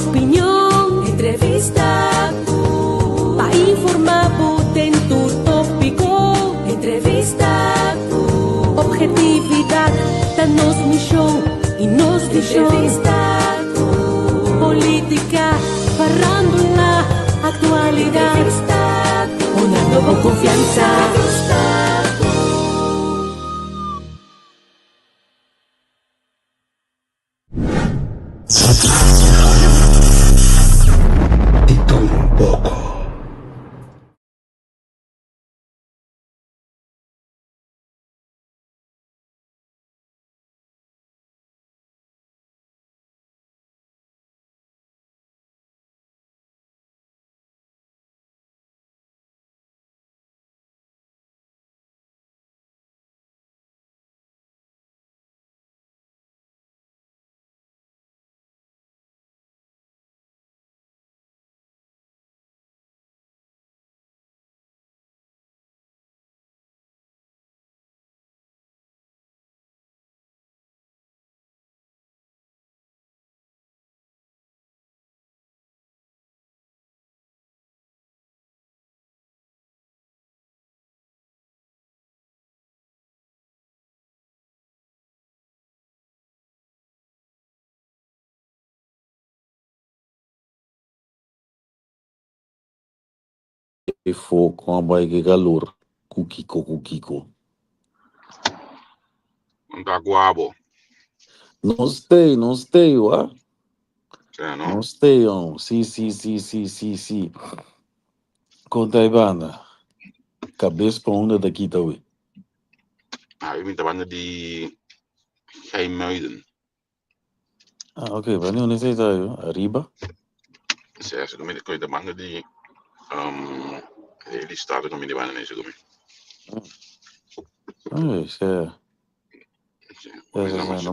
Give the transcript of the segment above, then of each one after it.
opinião, entrevista para informar dentro tópico, entrevista objetividade da nos missão e nos deixou política, farándola, atualidade, uma nova confiança. E for com a barriga calor. Kukiko. Anda guabo. Não stay, ué? Não? Não stay, on. Sim. Conta aí, banda. Cabeça para onde daqui, tá, ué? Eu vim trabalhando de Heimuiden. Ok, vai onde você tá, arriba? Certo, eu estou trabalhando de ele estado como ele vai nesse domingo. Isso é.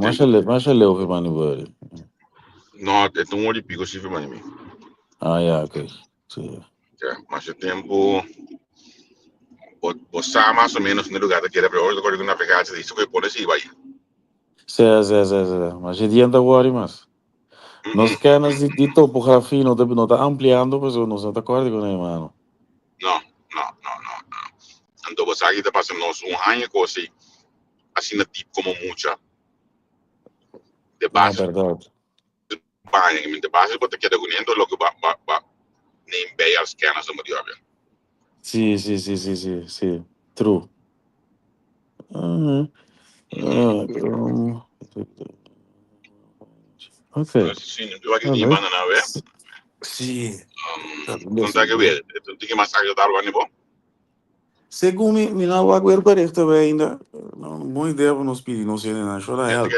Mas ele ouve para mim. Não, é um olho pico se para mim. Ok. Sim. Mas o tempo você mais ou menos no lugar que era para hoje agora na pegada disso que pode ser vai. Sim. Mas adianta agora, mas. Nos canas de topografia não está ampliando, mas não está acorde com ele, mano. Não. Então você aqui está passando um ranho coisa assim na tipo como muita de base. É verdade. Bem, de base você quer reunindo logo nem bem as canas do meio. Sim. True. Ok. Sim, eu aqui de banda na vez. Sim. Conta que ver, tu tem que mais ajudar o ânimo. Segundo me não vou aguardar também ainda. Não, boa ideia para nos pedir, não sei nem chora ela.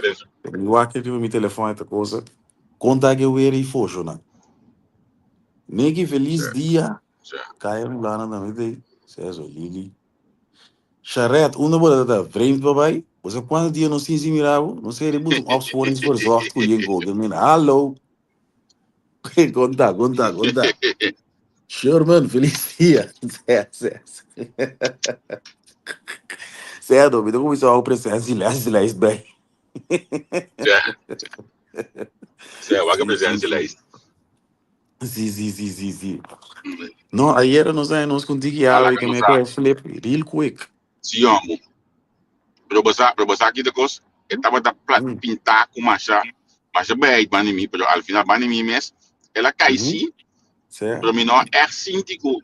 Eu aqui tive meu telefone essa coisa. Conta que eu era e foge, né? Nem que feliz dia. Caiu lá na noite. César Lili. Charret, uma boa da frente, papai. Você quando dia não se mirava, não sei, ele busca opsporings voor zorgt com Yengo. Eu mean, hallo. Conta. Sherman, feliz dia. Certo, me deu começar a presença, silêncio, bem. Vai que presença lá. Sim. Não, ayer nós contigo e que me quer flip real quick. Sim, amo. Pero você aqui de coisa, estava da pintar com marcha bem, bani mim, pero al final bani mim mes, ela cai sim. Pero mim não é síntico.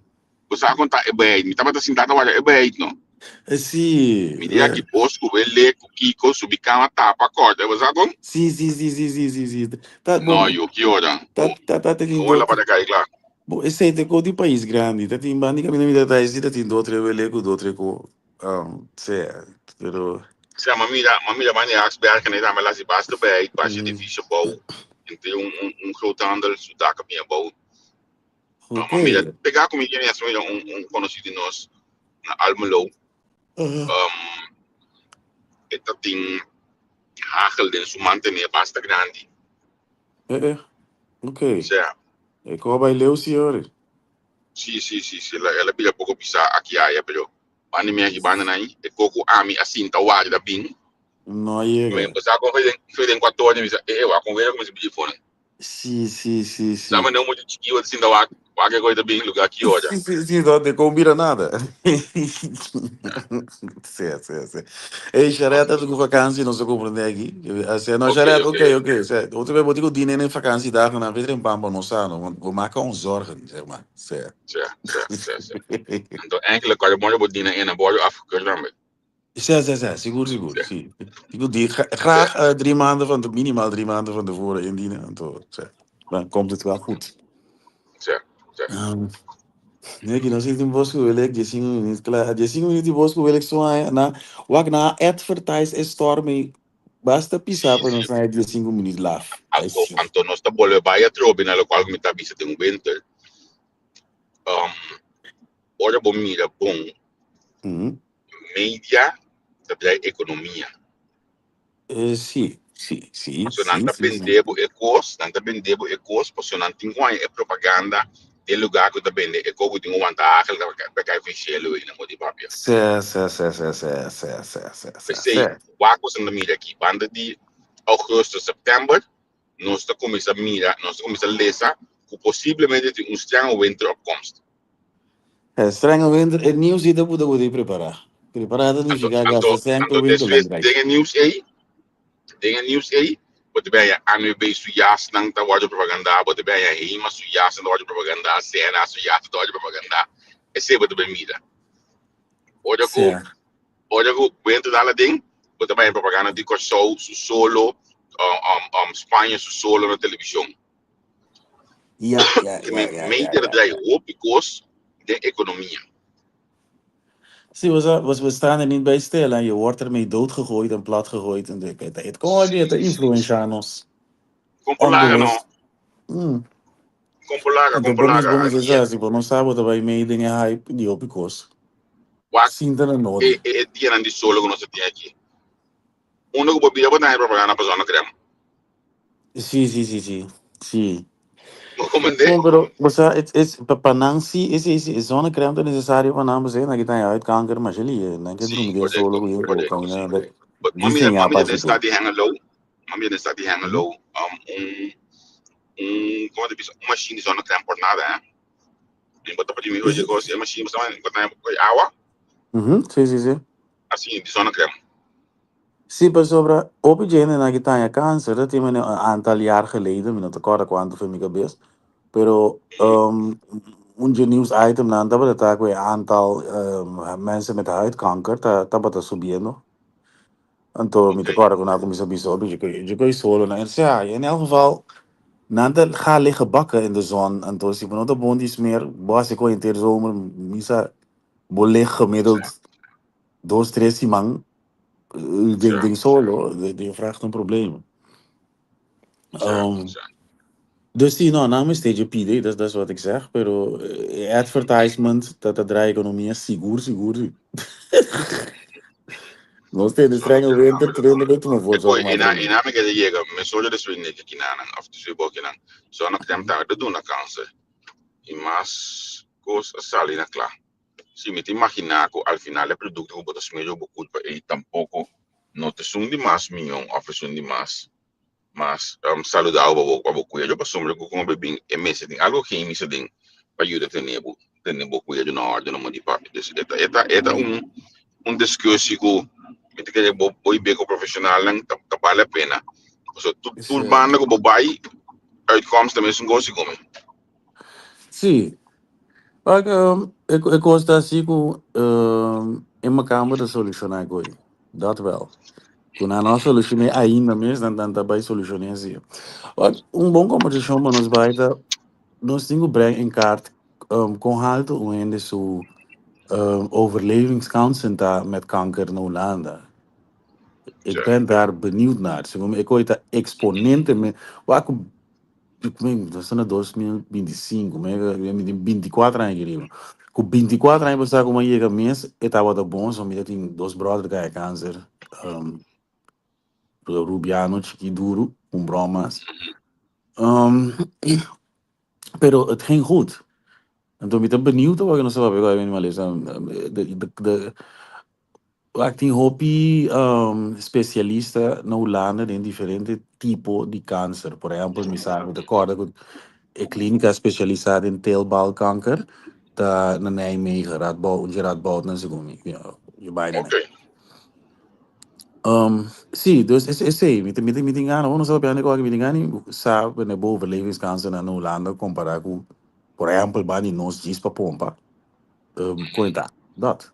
Você a contar é bem, me estava sentado agora é bem, não. Sim. Me dia que posco, ele com Kiko subir cama tapa corda, você a contar? Sim. Tá bom. Não, eu que hora. Tá tendo. Olha para cá, claro. Bom, esse é de país grande, tá tem banda que me dá esse, tá tem outro com pero Se a mamira bani Axberg en ida melas basta bij pas je divisie bouw. Entre grote handel sudaca bem bouw. Mamira pegar comigo é assim conhecido nós na Almelo. Eta tem hagel den su mantener basta grande. Ok. Certo. E como vai ler o senhor? Sim. Ela pega pouco pisar aqui aí, pero bani me aqui bani aí. E coco ami assim tá o da bem. Não chega. Mas a conversa foi em 4 horas, eu a conversa com esse telefone. Sim, sim, sim, sim. Sabe, não muito chiquinho assim da waga coisa bem lugar aqui, olha. Sim, sim, sim, não te combina nada. Certo, certo, certo. Ei, chareta de vakantie, não se compreende aqui. Assim, não, Ok, chareta, ok. ok, ok. Certo. Outra vez, eu digo, dinheiro em vakantie, daar na vez em Pampa, não sabe, we maken ons zorgen, zeg maar. Certo. Certo. Então, enkele kan je mooi op dienen in een bord afgekeurd dan met. Certo, seguro, seguro, sim. Digo, graag 3 maanden van, minimaal 3 maanden van tevoren indienen. En toch, dan komt het wel goed. Certo. Nee, que nós temos bosco ele que 5 minutos, claro, de 5 minutos de bosco ele só na wag na advertise storm basta pisar para não Sim. sair de 5 minutos lá. É isso. Anto nós tá bole vai a trobe na local que me tá bisa tem um winter. Ora bom mira bom mídia da economia. Sim. Porque não tá vendendo ecos, porque não tem é propaganda de lugar que tá vendendo eco que tem uma vantagem para que vai ser ele na modi papia. Pensei, wacos na mídia aqui, banda de agosto, setembro, nós está começando a mirar, nós está começando a ler que possivelmente tem strenge winter opkomst. Strenge winter, het nieuws die dat we preparar. Preparado não chegar a gastar sempre winter lang reis. Dingen nieuws aí, wat ben je ANWB sujas nang ta word propaganda, wat ben je HEMA sujas nang word propaganda, CNA sujas nang word propaganda. Esse wat ben mira. Olha que dentro da ding, wat ben je propaganda de corso su solo, Spanje su solo na televisão. Ja. Media draai op because de economia. Zie, we staan er niet bij stil en je wordt ermee doodgegooid en plat gegooid. En het kon weer de influencianos. Compolaga no. Então, vamos dizer assim, não sabe também meio de hype de opicos. Sinta na node. Dia de solo que nós temos aqui. Uno que bobia botar propaganda para zona crema. Sim. Comandante? Bom, pero, você, para Nancy, esse zona creme é necessário para não você, na que tem uit kanker, mas ele, na que dorme de solo, eu vou caminhar, desenhar para Mami está de hang low. Mami está de hang low. Como te digo, machine de zona creme por nada, hein? E botar para mim hoje que a machine está botar água. Sim. Assim, de zona creme. Sim, mas sobre op gene na que tem câncer, dat tem een aantal jaar geleden, met een tekort quanto foi minha cabeça, pero news item na dat het ook weer aantal mensen met huidkanker, dat het subiendo. Então, met tekort kon ik misschien bijzonder, je kun je solo naar ja, in elk geval, nada ga liggen bakken in de zon, en toen zie je de bondjes meer, was ik al in de zomer, misa, bolig gemiddeld, 2-3 man. Ding solo, die vraagt een probleem. Dus die naam is tegen PD, dat is wat ik zeg. Pero advertisement, dat de economie is seguro. Não tem estranho winter, treino muito não vou jogar mais. E na me que llega, me solo de swing que kinan, after se bokinan. So no temta de duna câncer. E mais coisas salina claro. Se me te imaginar que al final el producto que botas medio culpa e tampoco no te son de más millón, ofrecen de más saudável para cuidar. Eu passo muito com o bebê é mês tem algo químico tem para ajudar ter boa cuidado na ordem no mundo de papo. Esta discurso que me tem que boi bem com profissional não tá vale a pena. So tudo banda que bobai uitkomst também são gosto como. Sim. Ik was daar ziek in mijn kamer de solucionar gooi. Dat wel. Quando a nossa solução é ainda mesmo, dan daarbij solucioneren zie je. Wat bom competição, maar nos beide, nos dingen brengen in kaart, kon halten hoe in de zo overlevingskansen daar met kanker in Hollanda. Ik ben daar benieuwd naar. Ik ooit de exponenten met, waar ik meen, dat is een 2025, maar ik heb 24 anos gereden. Com 24 anos, você como chega mês, e tava da bom, só me tem 2 brothers que é câncer. Rubiano, Chiqui Duro, bromas. Pero het ging goed. En toen ben ik benieuwd wat ik nog zo heb. Ik weet niet meer. Ik tem hobby specialista na Holanda in diferente tipo de câncer. Por exemplo, me sabe de acordo com a clínica specializada em teelbalkanker, da na Nijmegen, onde Radboud na Segumi. Je bijna Ok. net. Sim, dus is sei, me tem gana, não sabe ainda qual que me tem gana, sabe, né, boa overlevingskansen na Holanda comparar com, por exemplo, bani nós diz para pompa, conta, dat.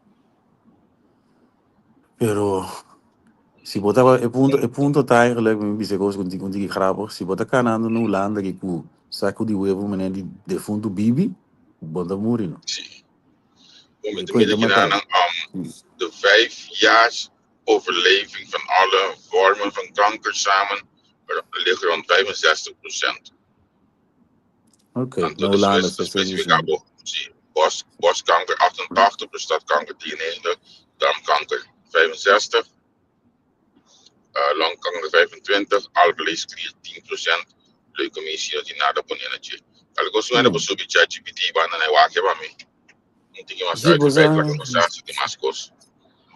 Pero si botava e punto tá eigenlijk me dice coisa contigo grappig, si bota canando no Holanda que cu saco de huevo mané de defunto bibi, bota morino. Zie. We E moeten conta midden matai. aan de 5 jaar overleving van alle vormen van kanker samen ligt rond 65%. Okay, En no tot de Holanda specifiek 60%. abo, zie, borstkanker 88, prostaatkanker 93, darmkanker 65, longkanker 25, alvleesklier 10%, leukemie die nada por energie. Algo suena por subir ChatGPT, van a waken van me. Moet ik iemand uitgebreid Ziboza, organisatie die maskos.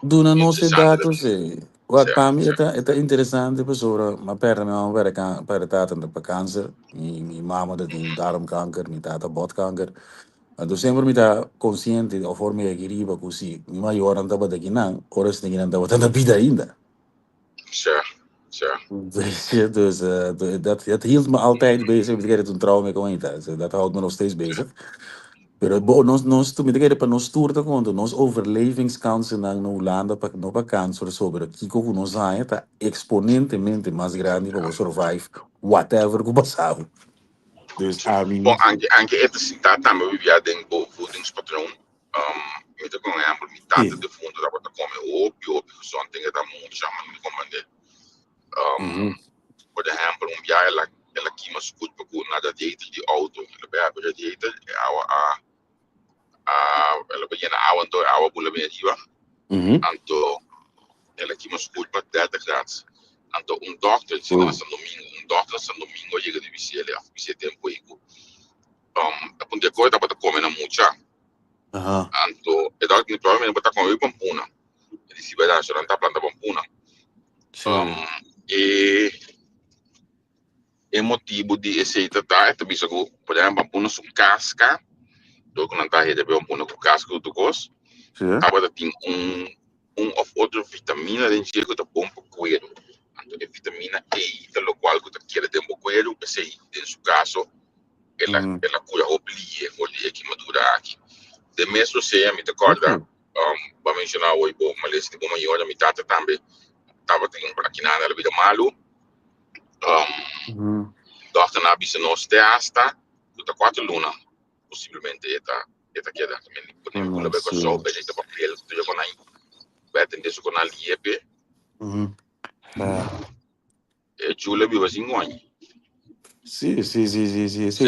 duna no se Interessante. datos e wat Certo, para mim certo. é interessante pessoa, mas para mim werk aan para tata de câncer, mi mama de tem darmkanker, mi tata botkanker. Dus sempre mi tá consciente of voor me giriba così, mi maior anda ba daqui não, horas ninguém anda botando a vida ainda. Certo, certo. Dus dat hield me altijd bezig. Ik heb toen trouw mee gewoon thuis. Dat houdt me nog steeds bezig. Pero tu me diga para nos tour da conta, nos overlevingskansen na no Holanda para no para câncer sobre kiko que nos há tá exponentemente mais grande para survive whatever que passava. Dus a Bom, mim, anche esta citata também vivia dentro do voedingspatroon. Met ook een aantal mitaten sim. de fundo dat wat komen op gezond dingen dat moet je maar niet komen de. Por exemplo, jaar ela kima scoot por na da dieet die auto, ela bij haar dieet, ela bij een oude door oude boele bij die anto ela kima scoot por 30 graden. Anto dokter se na San Domingo chega de bicicleta, bicicleta tempo iko. Apunte coisa para comer na mucha. Anto, e dapat ni probabilmente bota come pampuna. E si vede la soranta planta pampuna. E motivo di receita tá, é também só por exemplo, pampuna su casca, do que não tá rede pampuna com casca do cos. Acaba tem of outro vitamina dentro que tá bom para coelho. Anto de vitamina E, pelo qual que tá quer tempo coelho, que sei, em seu caso, ela cura o plie, o que madura aqui. De mesmo se a me recorda, para mencionar hoje, mas tipo maior a mitad também estava tendo aqui na área vida malu, doctor na bisa nos teasta, do 4 luna, possivelmente eta queda também podemos pula bem com sol, bem eta papel, tu já conai, vai atender isso com a liepe, chula biva 5 anos. Sì,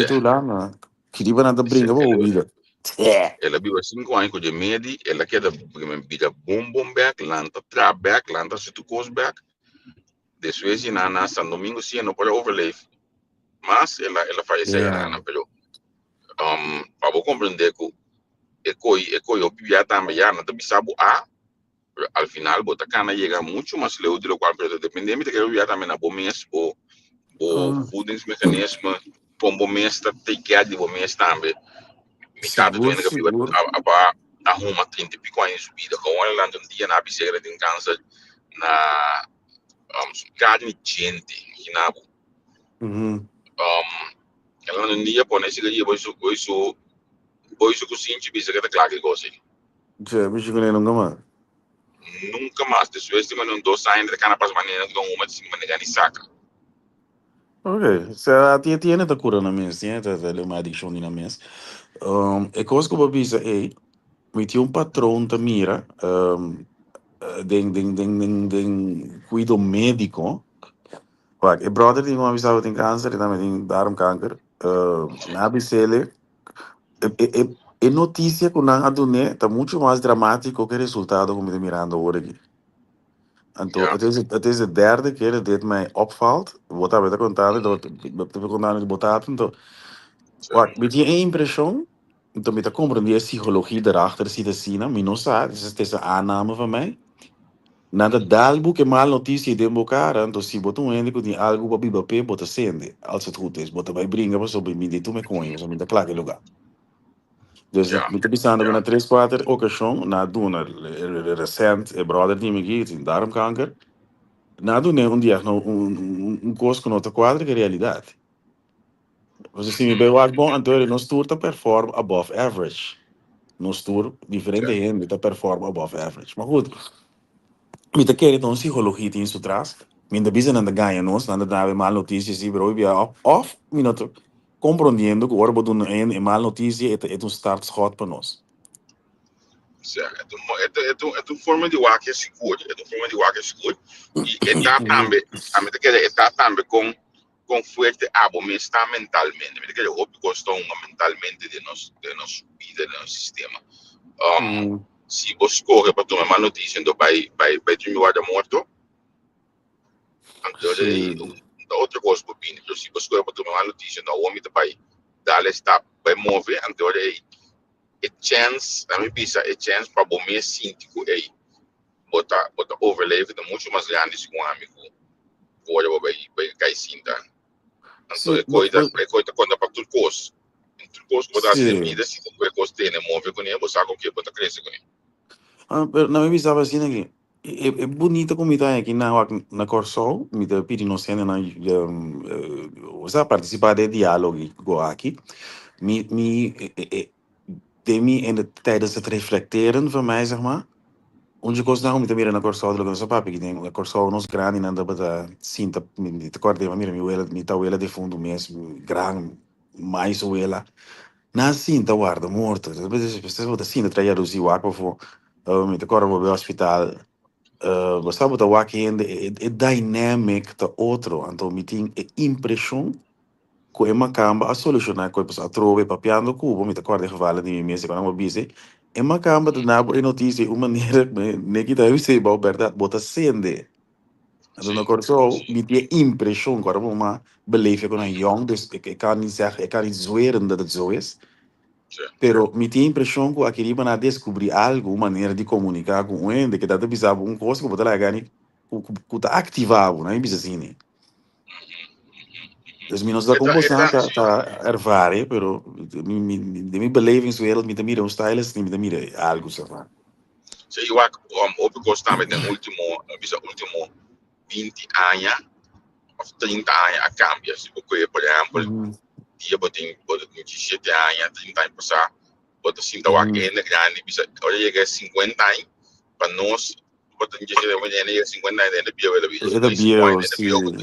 tu lá, que diba nada brinca, vou ouvir. Ela biva 5 anos com de medi, ela queda vida bom back, lanta trap back, lanta se tu cos back, depois na San Domingo sim não pode overleave. Mas ela faleceu na pero para compreender que e coi opia também já não te sabe al final bota cana llega mucho más lejos de lo cual pero depende de que eu já também na bom mês o voedingsmechanisme com bom mês tá te que de bom mês também metade do ano que vive a arruma 30 e pico anos subida com ela lá um dia na biseira tem câncer na carne gente imaginava ela não dia por nesse dia boiso cozinha de bisa que tá claro que gosta Cioè, mi ci connais nunca nunca mais depois de não dou saindo de cana para as maneiras com uma de maneira de saca. Ok, se a tiene da cura na mens, tiene da uma addiction na mens. E cosa che babisa è, mi ti un patrão ta mira, den cuido médico. Kijk, e brother die uma visa tem câncer, e também tem darmkanker. Na bicele, e notícia que não adune tá muito mais dramático que o resultado como te mirando hoje aqui. Então, het is de derde keer dat dit mij opvalt. Wat hebben we contado? Dat we contado de botato. Então, wat, met die impressão, então, met de compreender a psychologie daarachter zit te zien. Maar não sabe, het is een aanname van mij. Nada dalbo que mal notícia de cara, então se botar um ende que tem algo para biba pe, bota sende. Als het goed is, bota vai brinca, para sobre mim de tu me conhe, sobre mim claro que lugar. Dus Ja. me te pensando que na 3-4 ocasião, na duna recent, brother die me giet in darmkanker, na duna dia um curso com outra quadra que é realidade. Você se me bem o bom, então nos tour tá perform above average. Nos tour diferente gente tá perform above average. Mas goed, me te querer então psicologia tem isso traz. Me ainda bisa nanda ganha nos, nanda dá mal notícias e bro, via off, me não compreendendo que o orbo do é mal notícia é um start shot para nós. Certo. É uma forma de waque seguro. É uma forma de waque seguro. E está também, está também com forte abo, mas está mentalmente. Me quer o que gostou mentalmente de nos vida, de nosso sistema. Se você corre para tomar uma notícia, então vai te guarda morto. Então, outra coisa por mim. Se você corre para tomar uma notícia, então o homem vai dar está vai mover. Então, a chance, a minha pisa, a chance para o meu síntico aí, botar overlay de muito mais grande com um amigo, agora vai cair cinta. Então, é coisa quando para tudo coisa. Tudo coisa que botar assim na vida, se qualquer coisa tem, mover com ele, você sabe o que botar crescer com ele. Não me pensava assim aqui. É bonita como está aqui na Corsol, me dá pedir não sendo na você participar de diálogo aqui, me temi en tijdens het reflecteren van mij, zeg maar. Onde gosto não me também na Corsol de lugar papi que tem na Corsol nos grande nanda bata cinta me te corte mira mi tawela de fundo mesmo gran mais uela na cinta guarda morto depois você bota cinta traia o ziwa para fo me te corre pro hospital você bota o aqui ainda é dynamic tá outro então me tem impressão com uma camba a solucionar coisas a trove papiando cubo me te corre gevallen die mensen quando uma bise é uma camba de nabo e notícia uma maneira ne que deve ser bom verdade bota sende então na corso me tinha impressão agora uma beleving com een jong dus ik kan niet zeggen ik kan niet zweren dat het zo is pero me tinha impressão que aquele iba a descobrir algo uma maneira de comunicar com ele que dá precisava coisa que botar lá gani que tá ativado não é bisa assim né dus minus da composição tá ervaren pero de minha belevingswereld met de mira um stylist met de mira algo zeg maar. Eu acho que gostava de último 20 anos ou 30 anos a cambia. Se você, por exemplo, dia botem 27 anos, 30 anos passar, bota cinta o aqui na grande, bisa olha chega 50 anos para nós, bota gente de manhã 50 anos ainda bio ele bio, 50 anos ainda bio como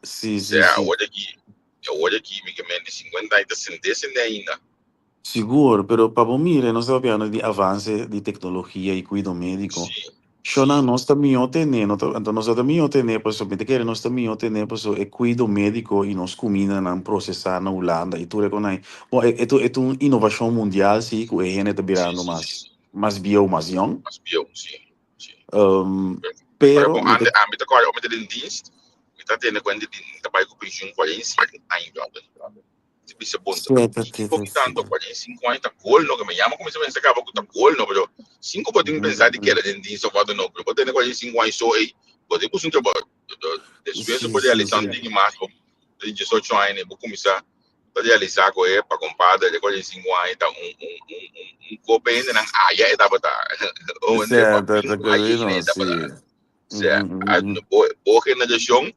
sim. Olha aqui, me que 50 anos sentece ainda. Seguro, pero para mim, nós estamos falando de avanço de tecnologia e cuidado médico. Shona nós também temos, então nós também temos, por exemplo, que nós também temos o cuidado médico e nós comida não processar na Holanda e tudo com aí. Bom, é uma inovação mundial, sim, que a gente está virando mais bio, mais young. Mais bio, sim. Pero, met de dienst, met dat in de kwende die daarbij op pensioen kwa yin 5 anos. Bisa ponto. Porque tanto kwa yin 5 anos tá gol no que me llama como se pensa que tá gol no, pero 5 podem pensar de que era de dienst ou no, pero pode ter kwa yin 5 anos só aí, pode por um trabalho. Depois pode realizar um dia mais, de 18 anos, vou começar a realizar com ele para compadre de kwa yin 5 anos tá copo ainda na área da bata. Onde organisação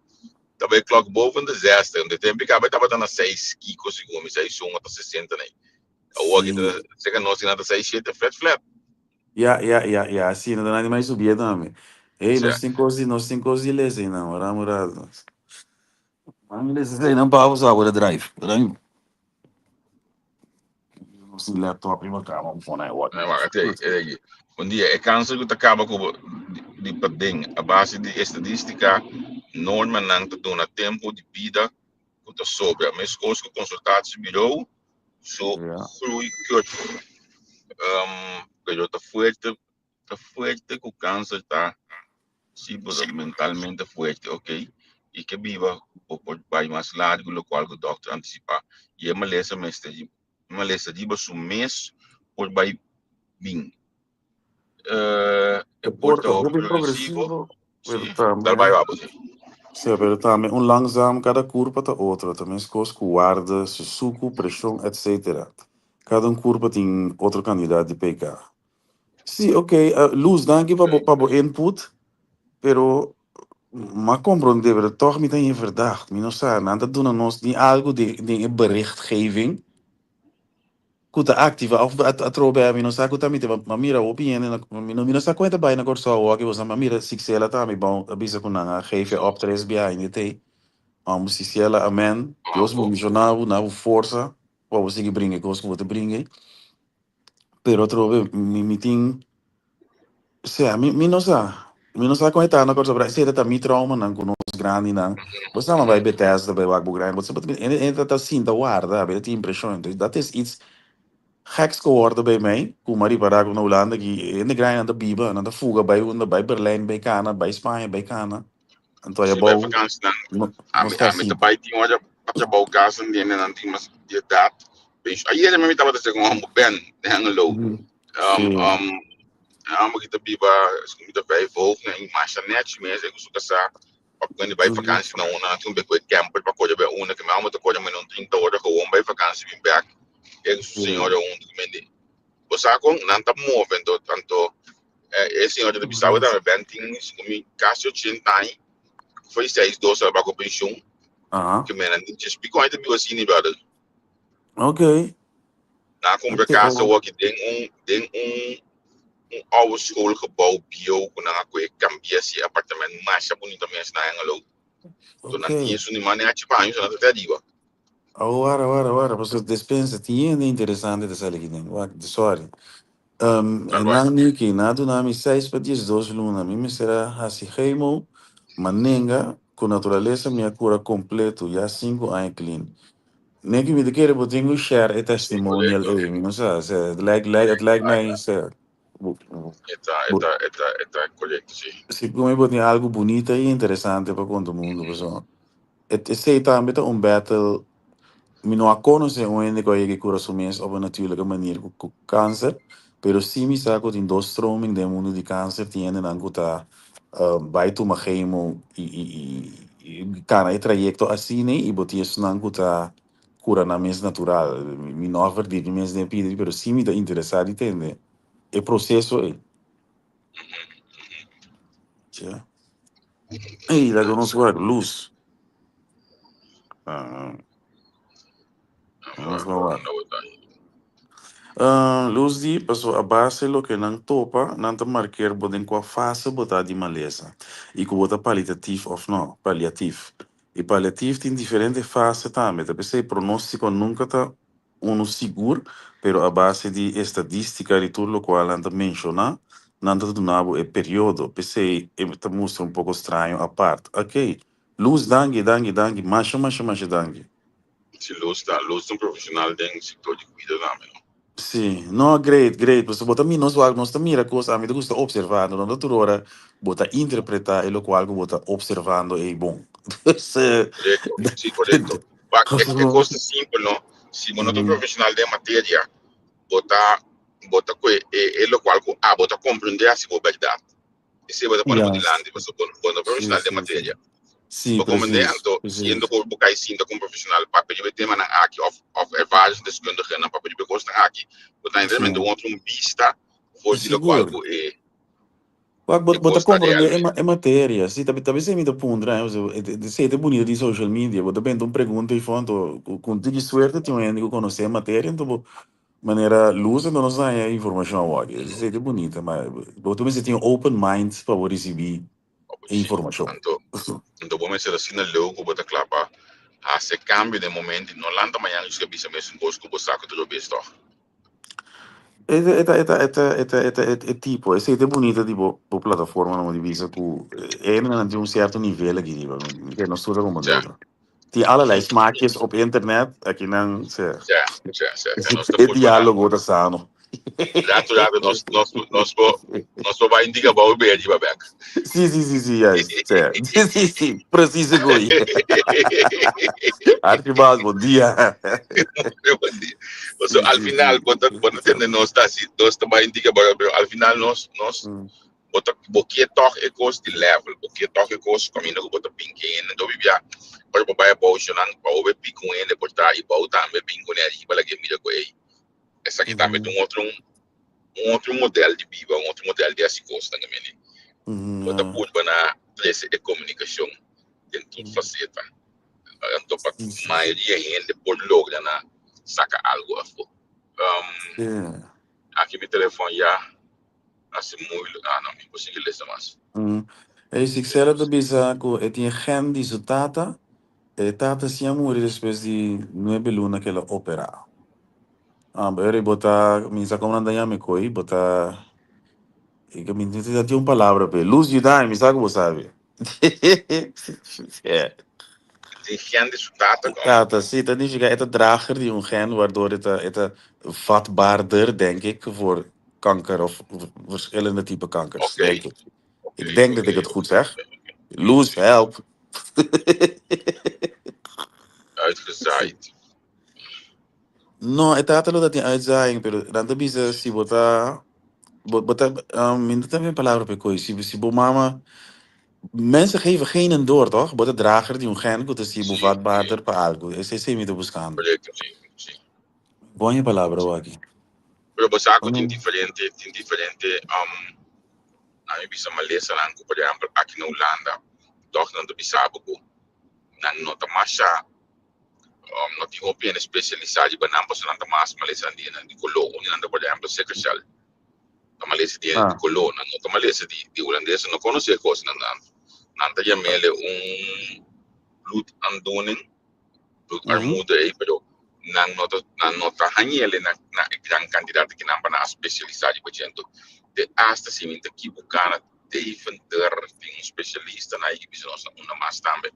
também clock boven de 6 en de tempo que estava dando 6 kiko segundo 6 1 até 60 né o aqui chega nós na 6 7 flat sim, não dá nada mais subir também. Ei, nós temos coisas de lesen não, namorado. Vamos lesen não para usar o drive, não. Sim, laptop prima cama, fone é ótimo. Bom dia, é câncer que acaba com de padeng, a base de estatística norma não te na tempo de vida que sobra, mas coisas que consultados virou so groei curto. Pero tá fuerte que o câncer tá mentalmente fuerte, ok? E que viva por vai mais largo, lo qual o doctor antecipa. E é uma lesa mestre, uma lesa de baixo mês por vai bem. é Porta porta bem progressivo. progressivo, Sim, também. vai lá, sim. Sim, pero também langzaam cada curva tá outra. Também as coisas com guarda, suco, pressão, etc. Cada curva tem outro candidato de PK. Sim, ok. Luz, danke para o input, pero maar compreender toch niet aan je verdacht. Mino sa, nada doen nos die algo de berichtgeving. Kuta activa of atrobe mino sa kuta mite ma mira opinione na mino sa kwenta bij na corso o que você ma mira sixela tá mi bom abisa kuna gefe optres behind it. Sixela amen. Deus mo missionavo na força. Para você que brinque coisa que você brinque. Pero atrobe mi meeting. Se mi no sa. Mi no sa kwenta na corso bra. Se tá mi trauma na kuno grande não. Você não vai Bethesda bij Wakbo Grind. Você entra tá sim da guarda, bij die impression. Dus dat is iets geks geworden bij mij. Kom maar para na Holanda que in de grind aan de Biba, aan de fuga bij Berlijn, bij Cana, bij Spanje, bij Cana. En toen je Sim, vai bouw, vakantie dan. nos está Met de simpel. bike tinha já bom casa e não tem mais de dat. Aí ele me tava dizendo como ben, hang low. Sim. Amo kita biba, kita vai volta em marcha net mesmo, eu sou casar. Quando vai vakantie na una, toen ben ik camper para coisa bij una que me amo te coisa mas não tem toda gewoon bij vakantie bem back. Eu sou senhora que me de. Você com não tá movendo tanto esse senhor de Bissau da venting, como Cássio Chintai, foi 6 12 para com pension. Que me não just because ainda bigo assim brother. Ok. Na compra casa o que tem oude schoolgebouw bio kuna nga kwe cambia si apartamento mais bonito mesmo na Anglo. Tu não tinha isso nem maneira de banho, não te digo. Agora, você dispensa, tinha interessante dessa aqui, né? Sorry. Na Niki, na do nome 6 para 12 luna, mim será assim, Heimo, Manenga, com natureza, minha cura completo, já 5 anos clean. Nem que me queira, eu tenho share e testimonial, não sei, het lijkt mij, Está correto, sim. se como eu tenho algo bonito e interessante para todo mundo, pessoal. Sei também um battle, me não conhece onde que cura sumes op een natuurlijke manier com câncer, pero sim me saco tem dois stroming do mundo de câncer, tem en dan tá vai tu magemo e cara, trajecto assim, né? E botia isso nan tá cura na mesa natural. Me não acredito mesmo de pedir, pero sim me tá interessado, entende? O processo é. Já. Ei, lá vamos ver, luz. Vamos ver. Luz di, paso a base lo que não topa, não te marcar boden qua fase botar de maleza. E que bota paliativo of não, paliativo. E paliativo tem diferentes fases também. Tá pensei, pronóstico nunca tá seguro, pero a base de estadística e tudo o qual não te menciona, não te donava o período. Pensei, te mostra um pouco estranho a parte. Ok, luz dangue, macho, dangue. Se luz um profissional dentro do setor de cuidado também. Sim, não, great. Você bota mim, nós mira coisa, a mim gusta observando, não doutor hora, bota interpretar, e o qual bota observando é bom. Correto. É coisa simples, não? Se você é profissional de matéria, bota o qual bota compreender a sua verdade. E se você pode botar lá, você é profissional de matéria. Sim, preciso. Sendo que eu caí sinto como profissional, para pedir o tema na aqui of ervaringsdeskundige, na para pedir o gosto na aqui, eu tenho realmente outro vista, for de local é. Bota compreender é matéria, sim, também se me dá pondra, se é bonito de social media, bota bem uma pergunta e fonte, com tudo suerte, tem um que conhecer a matéria, então maneira luz, então nós não é informação agora, se é bonita, mas bota bem se tem open mind para receber informação. Então vamos ser assim no logo, bota clapa, esse cambio de momento, não landa amanhã isso que bisa mesmo gosto que você saca tudo bem só. É tipo, essa é bonita, tipo, a plataforma não divisa com, de um certo nível aqui, tipo, que não estuda como outra. Tem allerlei smaakjes op internet, aqui não, sei. É diálogo da sano. Rato, nós vai indicar para o bem de babaca. Sim, sim, preciso goi. Archibald, bom dia. Al final, quando nós também indica, al final nós bota boquete toch e cost de level, boquete toch e cost caminho bota pinguim, então vivia para papai posicionar para o pico ele botar e botar também pingo né e para que mira com ele. Essa aqui também tem um outro modelo de viva, um outro modelo de assim costa também. Bota por na essa comunicação dentro da faceta. Então para a maioria ainda por logra na saca algo a fo. Aqui meu telefone já assim muito, não me consigo ler mais. E se quiser da bisa que tinha gente de tata, tata se amor depois de 9 luna que ela opera. Beri botar, minha como anda já me coi, botar e que me tinha uma palavra pe luz de dai, me sabe como sabe. Tem gente de tata como. Tata, zie, dat is het drager die een gen, waardoor het vatbaarder, denk ik, voor kanker of verschillende type kankers. Okay. Denk ik. Ik denk dat ik het goed zeg. Loes, help. Uitgezaaid. No, het had dat die uitzaaiing, pero dan heb je si bota, minder dan een palabra pe koi, si bo mama. Mensen geven geen en door, toch? Bota drager die een gen, dat is si vatbaarder pa algo. Ese es mi te buscando. Sim. Buena palabra, Waki. Pero Bosaco tem diferente, a mim bisa malesa lang ko, por exemplo, aqui na Holanda, toch não bisabo ko, não nota masha, não tinha opinião especializada, mas não posso nada mais malesa andina, de colô, onde por exemplo, secretal, a malesa de colô, não nota malesa de holandesa, não conhece a coisa, não tá mele bloedaandoening, bloedarmoede, pero não nota hanyele na gran kandidaat que não para especializado, por exemplo, de hasta se minta que bucana even tem specialista na equipe se nós uma mais também,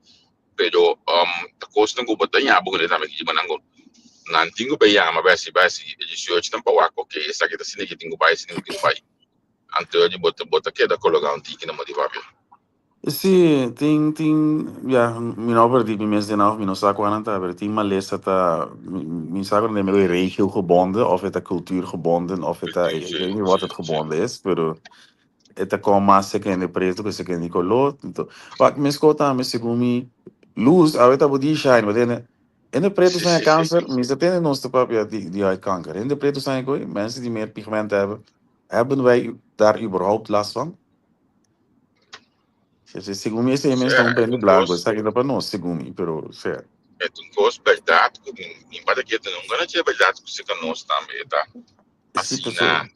pero a costa não bota ya bukan também que manango não tingo bem ya mas basi research tampa wa ok essa que tá sendo que tingo bai antes de bota que da colocar um tique na motivação. Sim, ja, mijn over die mensen nou, mijn zaak waren het hebben, die maar lezen dat, mijn zaak waren met regio gebonden, of het cultuur gebonden, of het, ik weet niet wat het gebonden is, maar het komt maar zeker in de preto, que zeker in die kolot, wat mensen kota, mensen gumi, luz, a weet die shine, maar in de preto zijn kanker, mensen tenen ons te papier die uit kanker, in de preto zijn gooi, mensen die meer pigment hebben wij daar überhaupt last van? Segundo esse é mesmo um bem blanco, sabe que dá para nós, segundo, pero certo. É um gosto verdade, em para que não ganha é verdade que você que nós também tá. Assim na.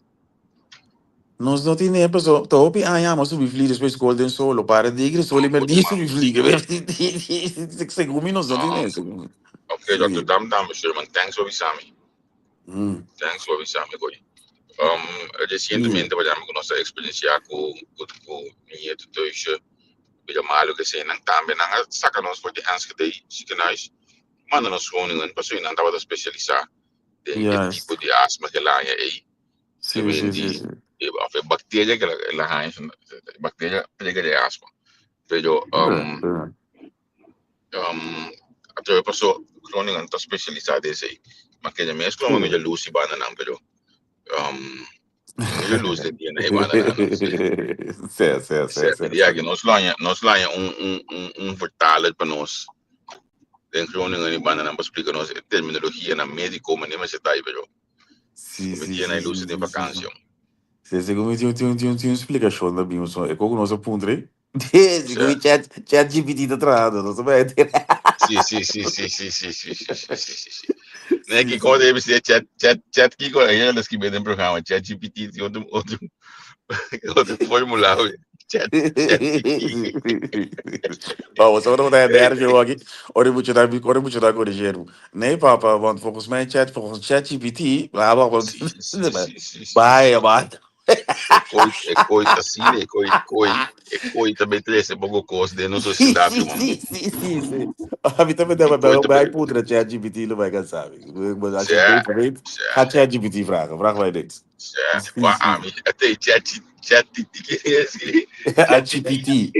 Nós não temos nem pessoa, topi ah mas o vivli depois golden solo para de igreja solo mer disso vivli, que segundo nós não temos segundo. Okay, Dr. Dam, Sherman, thanks for visami. Thanks for visami, boy. Recentemente, vediamo con nostra esperienza con mie tutorische bila malo kasi nang tambe nang saka nos for the hands kay sikanais mana nos gewoon in paso in anda wada specialisa de tipo de asma que lá é sim of bacteria que la hay bacteria pega de asma pero até paso chronic anta specialisa de sei mas que me es como me lucy banana pero eu luz de dia né banana certo dia que nós lanha vertaler para nós dentro de banana para explicar nós terminologia na médico mas nem se tá aí pero sim dia na luz de vacância se como tinha explicação da bim só é como nós apontrei desde que o chat GPT tá trado não sabe sim né que quando deve ser chat que com eles que vem no programa chat GPT de outro formulário chat Vamos, só não tem nervo aqui. Ora muito da corrigir. Nem papa, want volgens ChatGPT, lá vamos. Vai, mano. Coisa assim, coisa também tem esse pouco coisa de nossa cidade. Sim. A mim também dá para vai putra ChatGPT não vai cansar. Mas acho que a ChatGPT vragen vai dentro. Até A ChatGPT.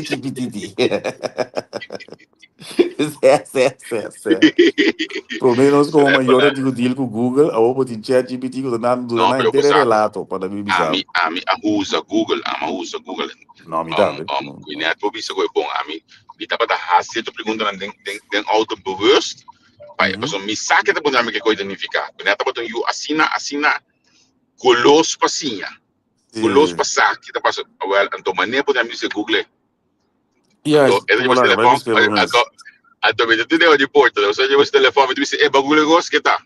ChatGPT. Certo. Pelo menos como maior eu digo deal com o Google, a opa de ChatGPT que não, não pero inteiro você relato para mim bizarro. usa Google, usa Google. Não, me dá, Net probeer zo gewoon aan. Die hebben de haast zitten pergunta den auto bewust. Pai, pessoal, me saca da bunda que coisa significa. Net apa tu assina colos passinha. Colos passak kita pas well anto mané pode me se Google. Yes, Então, ele como vai lá, vai me telefone, escrever mesmo. anto me tu deu de porta, ou seja, você telefone, tu disse, bagulho gosto que tá.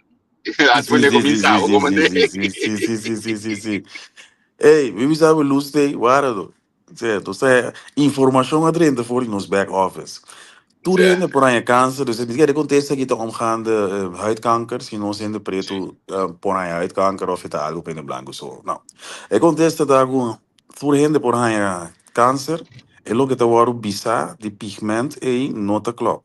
Anto mané começar, o comandante. Sim. Ei, we sabe luz tem, guarda. Certo, informação adrente voor in ons back office. Toen reden por een kanker, dus het is contest que te omgaande huidkanker, si no sendo preto por een huidkanker of het algo in blanco zo. Nou, ik contest dat algo, toen reden por een câncer, é lo que te waru bisa de pigment e nota klop.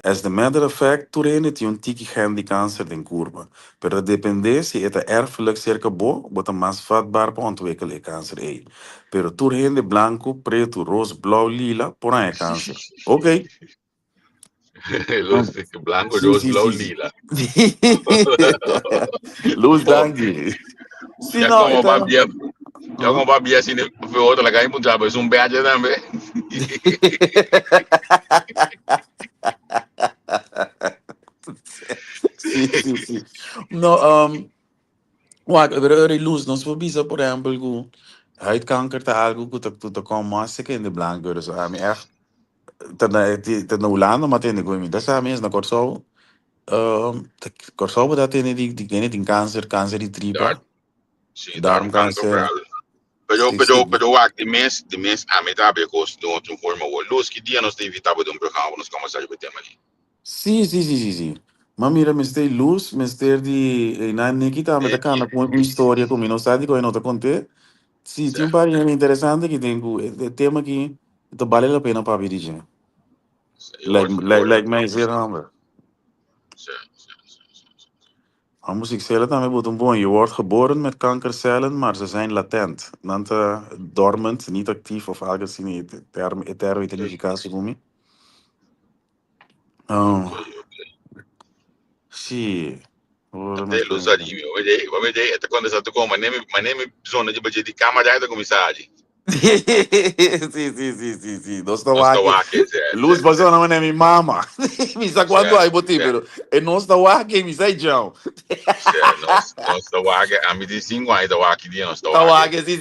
As the matter of fact, toen reden het een tiki hand die câncer den curva. Pero depende si het erfelijk cerca bo, wat een mas vatbaar pa ontwikkelen câncer e. Pero toen reden blanco, preto, roze, blauw, lila, por een câncer. Oké. Luz blanco, Sim, rosa, sim, blauw, sim, sim. lila. Luz Bom, Dangue. Sim, já não, como então. babia, já como babia assim, foi outra lá que mudava, um badge também. Sim. Não, wacht, er luz, nós vamos bisa, por exemplo, huidkanker te algo que tu como massa que in de blanco, so a mim echt, te no lano, maar ten de goeie, dat is a mens na corso, te corso dat in die câncer die Daar, tripa, sim, daarom kan ik darmcâncer, overal. sim, Pero wacht, de mês a metade de custo de outra forma, o luz que dia nós evitava de programa, nós começamos a tema ali. Sim. Mas mira, Mr. Luz, Mr. de na Nikita, me tá cana com uma história comigo, não sabe que eu não te contei. Sim, tinha um par interessante que tem o tema que vale a pena para dirigir. Like mij zeer handig. Anders ik zelf dan met een boon. Je wordt geboren met kankercellen, maar ze zijn latent. Dan dormant, niet actief of aangezien term identificatie voor me. Sim. Até luz ali, meu. Vamos ver, até quando essa tocou, mas nem zona de budget de cama já é comissário. Sim. Nós estamos Nós estamos aqui. aqui, Luz passou na minha mama. Me sa quando aí botei, pero e nós estamos aqui, me sai João. Nós estamos aqui, a mim de 5 anos estamos aqui, nós estamos Estamos aqui. aqui,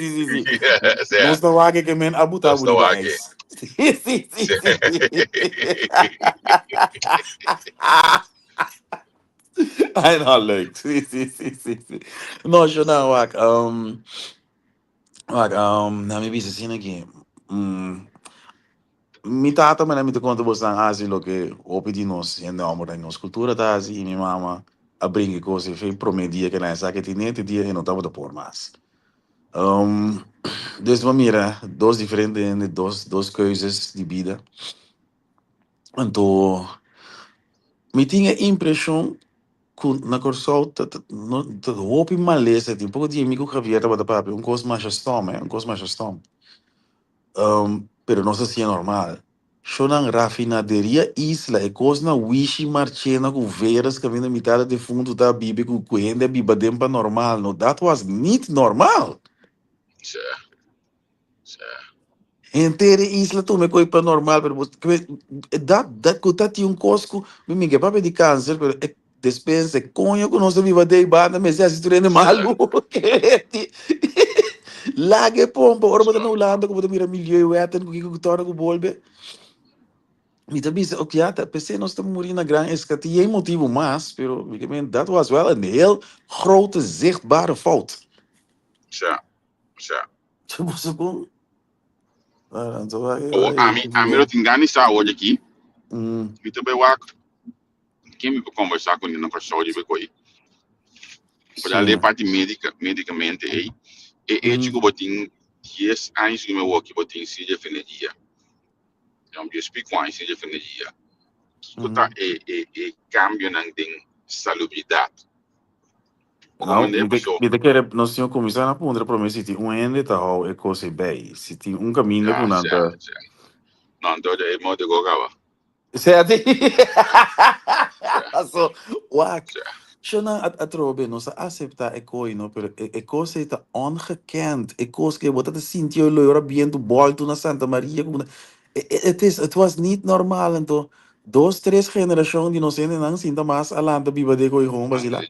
sim. Nós estamos aqui que men abutabu de gás. Sim. Ai, não, leuk. Sim. Não, eu não, na minha vida assim aqui. Mi tata me te conta bastante asilo que opedi nós em nome da nossa cultura tá assim e minha mama a brinca com você foi promedia que nessa que tinha dia e não tava de por mais. Um, desde mira duas diferentes duas coisas de vida. Então, me tinha a impressão que na corso no hopi maleza tem pouco de amigo que havia tava da papi um coisa mais estômago, um coisa mais estômago. Pero não sei se é normal. Shonan rafinaderia isla e coisa na wishi marchena com veras que vem da metade de fundo da bibi com coenda biba dempa normal. No, that was not normal. Inteira isla tu me coi para normal, pero dat kuta ti um cosco, me que papo de câncer, pero é despensa conho que nós viva de banda, mas é assim malu. Lage pompa, ora bota na Holanda, que bota mira milieu weten, que torna com bolbe. Me também se ok, tá, pensei nós estamos morrendo na grande escate, e é motivo mais, pero dat was wel een heel grote zichtbare fout. Ja. Tipo, segundo. A mim não te engano, está hoje aqui. Me também quem me conversar com ele na pessoa de Becoi. Para ler parte medicamente aí. E tipo botin 10 anos que me vou aqui botin se defendia. Então eu explico mais se defendia. Que tá cambio na salubridade. Não, me te quer nós tínhamos começado a pôr para mim se tinha ende tá how é coisa bem, se tinha caminho com nada. Não, então é modo de gogava. Certo? So, wak. Shona atrobe nos accepta coisa não, pero coisa está ongekend. Coisa que você sentiu loira bem do bol tu na Santa Maria, it was niet normal então. 2, 3 gerações de nós ainda não sinta mais além da biba de coi home basila.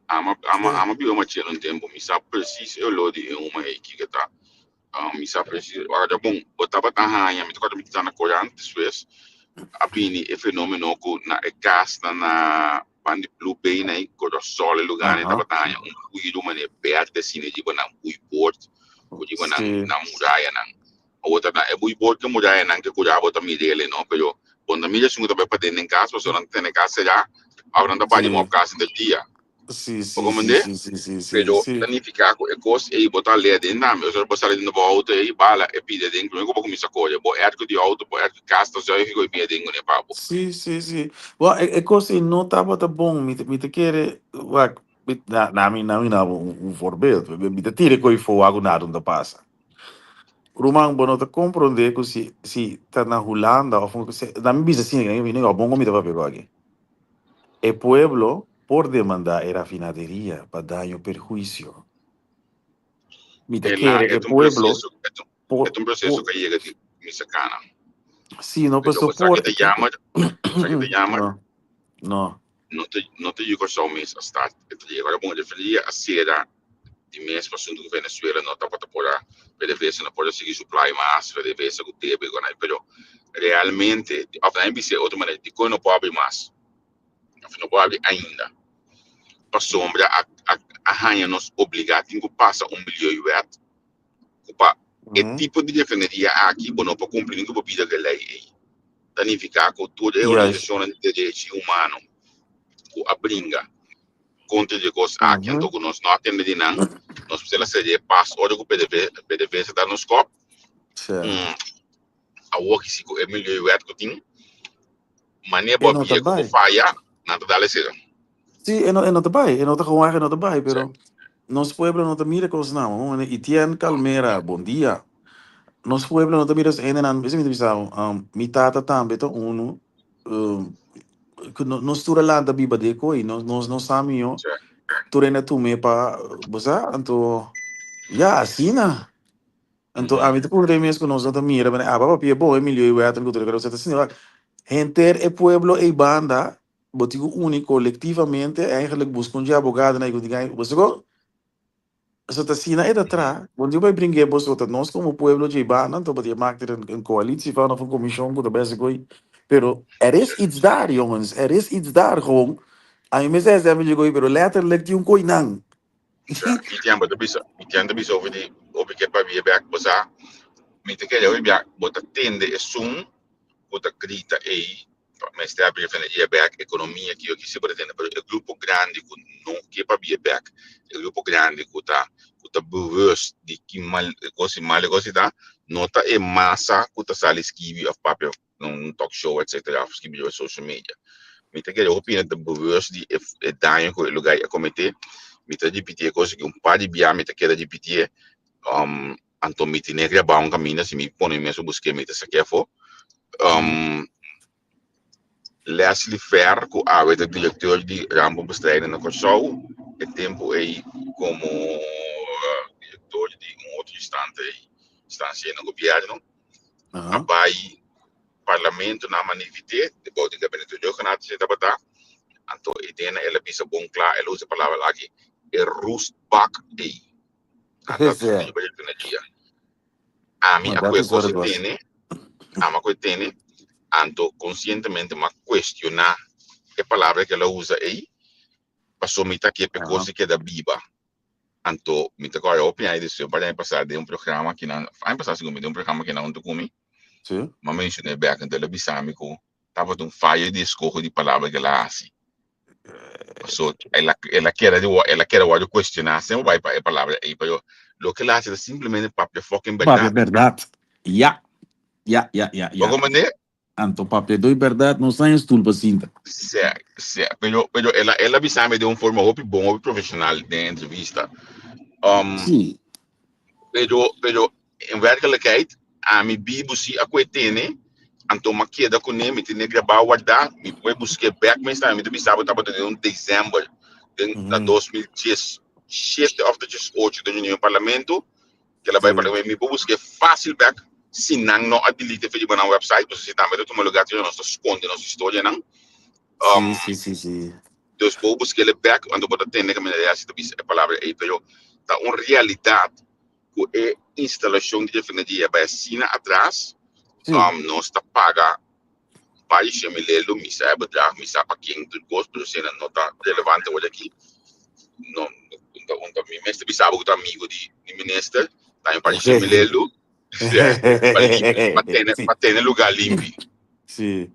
Ama bi uma tira tempo, mi sa preciso eu lodi uma aqui que tá. Mi sa preciso. Agora bom, botava tá hanha, mi toca mi tá na corante, después. Abini e fenomeno ko na gas na pandi blue bay na ko do sole lugar ne tava tanya uido mane berte sine jiba na uiport ko jiba na muraya na outra na uiport que muraya na que cuidava outra midele no pero quando a mídia sunga também para dentro em casa você não tem casa já agora não pode ir casa de dia sim pero planificar com ecos e botar ali dentro na eu só passar dentro do auto e bala e pide dentro não como começar coisa bo é que de auto bo é que casa já fico bem dentro né papo sim well coisa não tava tá bom me te quer like na mim voorbeeld me te tire coi for algo nada onde passa Rumang bono te compreender que se tá na Holanda ou se na minha bisa assim que nem bom me tava pegou aqui el pueblo por demandar a refinadería para daño perjuicio. El pueblo es un proceso que llega de mi sacana. Sí, no, pues por te llama, no te llegó só mês a start. Te llegó a bom de fria a sera de mês passando do Venezuela não tá para para ver se não pode seguir supply mais, para ver se o teve agora, pero realmente a frente se outra maneira de não pode abrir mais. Não pode abrir ainda. Para sombra a ranha nos obrigar a passar bilhão e VAT. O tipo de refineria aqui, bom, para cumprir com a vida que lei danificar com toda a organização de direitos humanos, com a brinca contra de coisas aqui, então nós não atendemos não, nós precisamos ser passo, olha que o PDV se dá nos copos, a work se é milhão e VAT que tem, maneira para vir com falha, nada dá lecer. Sí, no te vai, no te gewoon no te vai, pero nos pueblo no te mira cosas não, e tien calmera, bom dia. Nos pueblo no te miras ainda não, isso me divisão, mi tata também to uno, nos tura lá da biba de coi, nos samio, turena tu me pa, bosa, então, ya assim na. Então, a mim te por mesmo que nós não te mira, mas baba pia boa, Emilio e o que tu quero ser assim, gente é pueblo e banda, botigo único, colectivamente, eigenlijk buscam de abogado, né, que diga, você go, so tá assim, é da tra, quando eu vai brincar, você tá nós como pueblo de banda, então podia marcar een coalitie van of een comissão, que best coi, pero iets daar, jongens, iets daar gewoon. A mim me diz, pero letterlijk die coi não. Entendo bisa over die over que para vir back bosa me te quer eu back bota tende é sum bota grita aí mas está abrir frente back economia que eu quis se pretende pero o grupo grande que não que para vir back o grupo grande que tá bewust de que mal coisa tá nota é massa que tá sale esquive of papel num talk show etc esquive de social media me te quer eu opina de bewust de daño que o lugar a cometer mita GPT coisa que par de bia mita queda GPT anto miti negra ba un cammino se mi pone messo busque mita se che fo Leslie Fer que é diretor de Rambo Bestrijding no Show e tempo aí como diretor de outro instância no governo abai parlamento na manifite de bode gabinete de jornada se tabata anto idena ela bisa bom claro ela usa a palavra aqui é roestbak day. A mim a coisa tem, anto conscientemente ma questionar a palavra que ela usa aí, passou me tá que é coisa que é da Biba. Anto me tá agora opinião disso, para passar de programa aqui na, vai passar segundo de programa aqui na onde comi. Sim. Mas mencionei back na televisão me com tava um falha de escolha de palavra que ela assim. So, ela quer questionar, sempre vai para a palavra aí, pero lo que ela hace es simplemente para fucking verdade. Verdade. Ya. Como né? Anto papel doy verdade, não sai estulpa cinta. Certo, certo. Pero ela avisava de uma forma muito bom, muito profissional na entrevista. Sim. Pero in werkelijkheid, a mi bibu si ako etene, anto maqueda com nem, me tene gravar guardar, me foi buscar back, mas também me sabe tava em dezembro de 2017 of the 18 do União Parlamento, que ela vai para mim, me buscar fácil back, se não a delete feito na website, você também tem um lugar que nós esconde nossa história, não? Sim. Dus vou buscar ele back, quando botar tem que me dar a palavra aí, pero tá uma realidade que é instalação de energia vai assina atrás, nós está paga para isso me lelo, me sabe bedrag, me sabe para quem tudo gosto, pero se não está relevante hoje aqui, não, então me mestre me sabe que tá amigo de ministro, tá em para isso me lelo, para ter lugar limpo. Sim.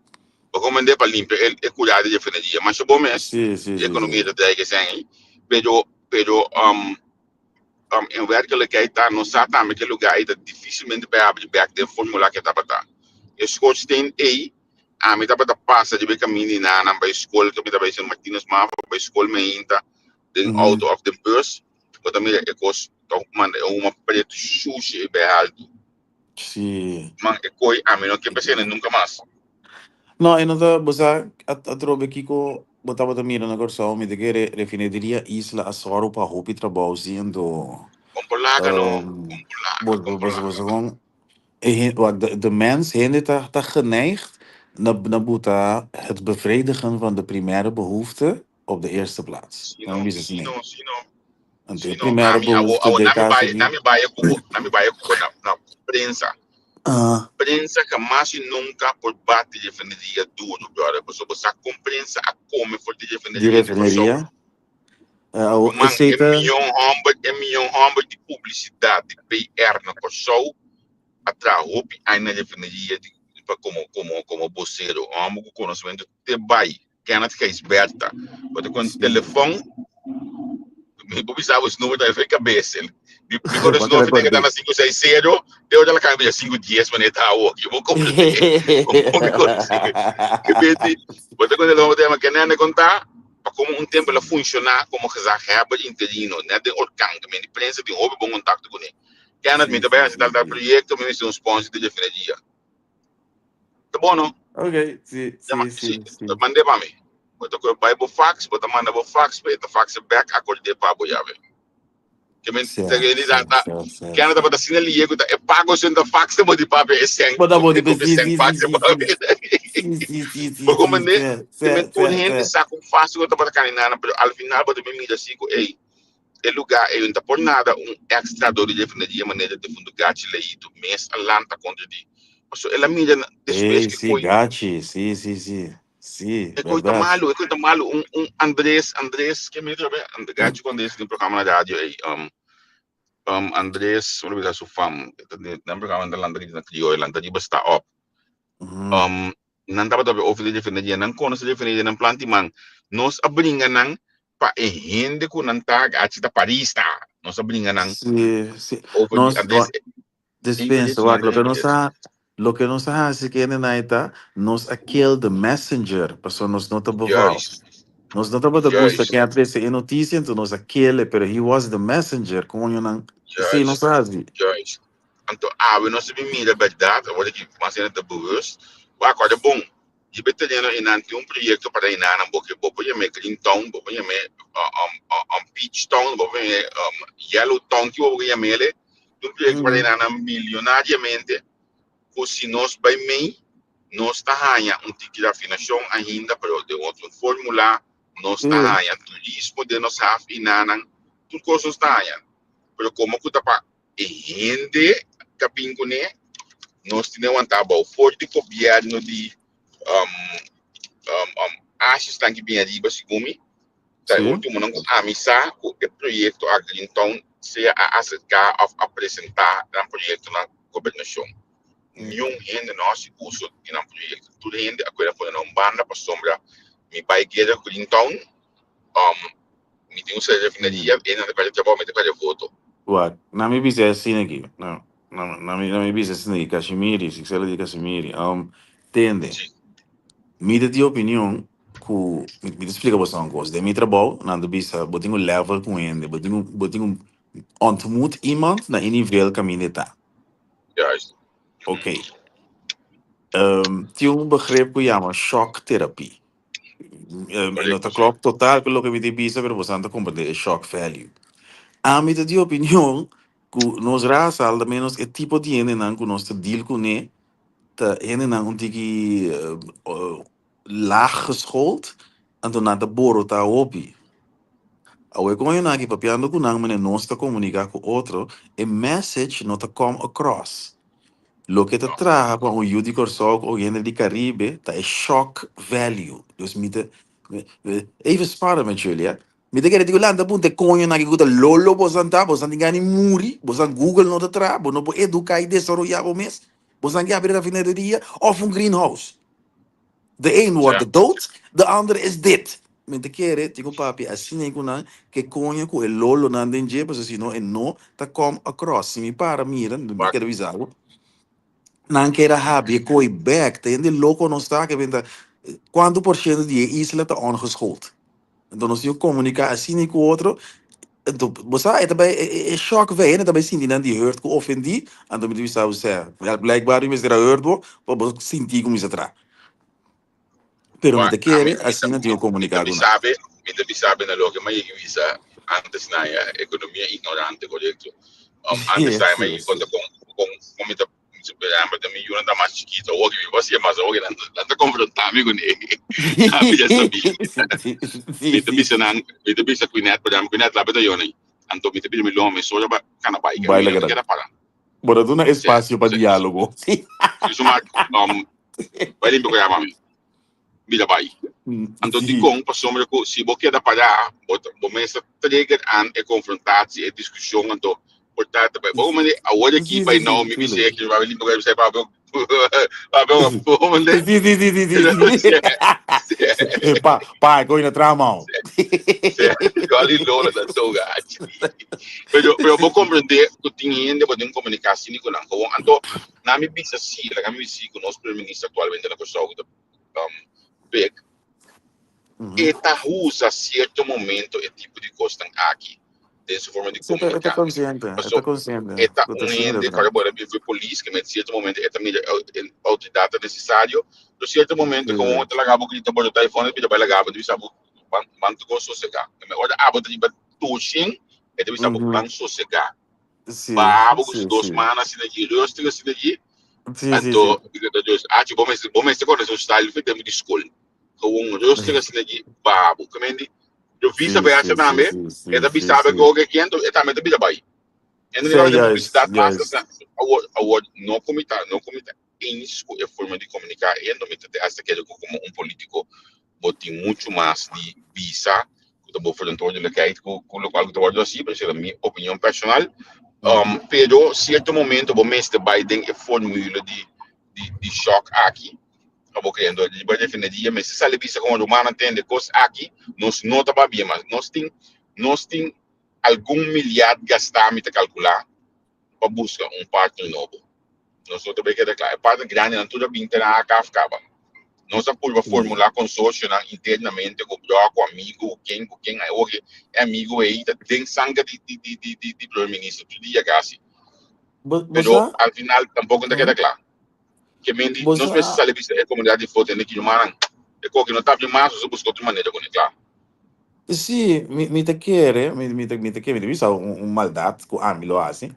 Eu recomendei para limpar é cuidar de energia, mas é bom mesmo, a economia da terra que tem, pero em werkelijkheid daar nog staat namelijk een lugar dat dificilmente bij abrir back de formula que estava daar. E Scottsdale aí, a mim estava da passa de caminho na bij school que me estava em Martinez Mava bij school me ainda de auto of the bus, mas também é coisa man uma preto sushi bij alto. Sim. Man é coi a mim não que pensei nunca mais. Não, eu não tô, você a trobe aqui com botava da mira na corção, me de que refineria Isla Açores para roupa e trabalho sendo Compolaga não, você com de mens heeft tá geneigd naar het bevredigen van de primaire behoeften op de eerste plaats. Sim, En de primaire behoefte de na me baia na prensa. Prensa que mais nunca por bate de refineria duro, brother. Porque você compreende a como for de refineria. Die refineria? Man, é milhão de publicidade, de PR na pessoa, atrás roupa aí na refineria como bolseiro, amo conhecimento de bai, que é que é esperta. Porque com o telefone, me publicava os números da minha cabeça. Me conhece o nome que está na 560, eu já cambia 510 para netar o que vou compreender. Porque quando ele vai ter uma caneta contar, para como tempo ela funcionar como que já reba interino, né? De organ, que me prensa tem bom contato com ele. Que ainda me também se tal projeto, me um sponsor de refineria. Tá bom, não? Ok, sim. Mandei para mim. Bota com o Bible fax, bota manda o fax, bota fax back, acordei para apoiar. Que me ele já tá, que ainda tá assim ali, é pago sendo fax, tem de papel é sem. Bota bom de fax, sim. Porque me gente saco fácil que eu tava caminhando, mas ao final bota me mira assim, ei, é lugar, eu não tá por nada extra dor de energia maneira de fundo gato leito, mês alanta contra de. So ela mira depois que foi. Gachi, sim, é coisa malo, Andrés, que me trouxe, Gachi quando esse tem programa na rádio aí, Andrés, vou ver sua fama, tem programa da Landry na criolla, tá de basta up. Não tava over de energia, não conhece de energia, não plantiman, nós abringa não pa gente com não tá gachi da Paris tá, nós abringa não. Sim. Nós dispensa, lo que nos hace que naita nos aquele the messenger, pessoa nos nota beval. Nos nota bada gusta que atrese e notícia, então nos aquele, pero he was the messenger, como eu não. Sim, não sabe. Então, we nós sabemos mira verdade, agora que mais ainda bewust, vai agora bom. E betendo em ante projeto para ir na boca, bobo ia me green town, bobo ia me peach town, bobo ia yellow town que bobo ia me le, projeto para ir na milionariamente. Se nós vai bem, nós está ganhando tipo de afinação ainda, pero de outra fórmula, nós está ganhando turismo de nós afinando, tudo coisas está ganhando. Pero como que tá para gente capim com né, nós temos um trabalho forte com o governo de assistam que bem arriba segundo, tá último não amizar o projeto Agrinton se a acercar a apresentar um projeto na governação. Nenhum gente nós usa em um projeto. Tudo gente agora foi na banda para sombra. Me vai guiar com então, me tem um certo refinaria e na verdade já vou meter para voto. What? Na minha bisa assim aqui. Não. Na minha bisa assim aqui. Kashmiri, se ela de Kashmiri. Entende? Me de opinião, me explica você uma coisa. De meu trabalho, na bisa, eu tenho um level com ele, eu tenho ontmoet iemand na een nível que a mim está. Juist. Ok. Tinha um begreep que chama shock therapy. En dat klopt totaal con lo que me dice, pero vos anda como de shock value. A mí de opinión, que nos raza, al menos el tipo de ene nan que nos deal con te ene nan un tiki laag geschoold, en toen na de boro ta opi. Awe kon je na ki papiando con nan mene nos te comunica con otro, a message not to come across. Lo que te traga para un Judy Corsog o gente de Caribe, dat is shock value. Dus even sparen met jullie, hè. Mite que digo landa punte coño na que gusta lolo bosanta, bosanti gani muri, bosan Google no te tra, bo no bo educar e desarrollar o mes. Bosan abrir a finaderia of een greenhouse. De een wordt de dood, de andere is dit. Mite que digo papi, assim nem kuna que coño com el lolo na denje, pues assim no en no ta come across. Si mi para miren, me quero avisar. Não queira habi koi back, tem de louco não está que venda quanto por cento de isla está ongeschoold. Então nós temos comunicar assim com o outro. Então, você é também é choque velho, também sentir não de hurt com ofendi, então me diz você, blijkbaar u misdra hurt wo, para sentir como isso atrás. Pero me te quer assim não tenho comunicado nada. Me sabe na loja, mas eu visa antes na economia ignorante, correto? Antes da me quando com me superamos de milhões da mais chiquita, ou que você mas ou que não confrontar amigo nele. Sabe já sabia. Me te bisa cuinet, por exemplo, cuinet lá beto eu nem. Anto me te bisa milhão, me soja ba kana bai que me queda para. Bora tu na espaço para diálogo. Isso mas vai limpo com a mami. Bila bai. Anto di kong pasomre ko si bo queda para, bo mensa trigger aan e confrontatie e discussie anto portanto bij bomen oude aqui vai não me dizer que vai limpo vai sai para pa going na trama. Ali lola da soga. Pero vou compreender que tinha ainda pode comunicação com não com anto na me bisa si la me si con nosso primeiro-ministro atualmente na pessoa do big eta usa certo momento e tipo de coisa aqui dessa forma de comunicar. Está consciente. Eta uniente para agora viver polícia que em certo momento é também autoridade necessário. No certo momento como outra lagabo que também o telefone ele vai lagabo de sabe manto com sossegar. Agora abo de tuxing é de sabe plan sossegar. Babo os dois manas se daqui, dois tigas se daqui. Então, acho bom mas agora o style feito de escola. Com dois tigas se daqui, babo, comende. Eu vi essa viagem também, é da bisaba que eu quero, é também da bisaba. E não é uma publicidade básica, não comita, isso é forma de comunicar, e não me acha que como político, bote muito mais de visa, que eu vou fazer todo o que com o qual eu estou assim, mas é a minha opinião pessoal. Pero certo momento, o mestre Biden é fórmula de choque aqui. Acabou criando de definiria, mas se sabe visa como o humano entende coisas aqui, nós não estamos bem, mas nós tem algum milhar gastar me calcular para buscar partner novo. Nós não também quer declarar, parte grande não tudo bem terá a cafcaba. Nós por formular consórcio internamente com o amigo, quem é hoje é amigo aí, tem sangue de primeiro-ministro tudo dia assim. Mas ao final tampouco não quer declarar. Que mendi não se sabe se a comunidade foto aqui no Maran é que não está bem mais ou busca outra maneira de conectar. Sim, me te quer, me visa maldade com amigo assim.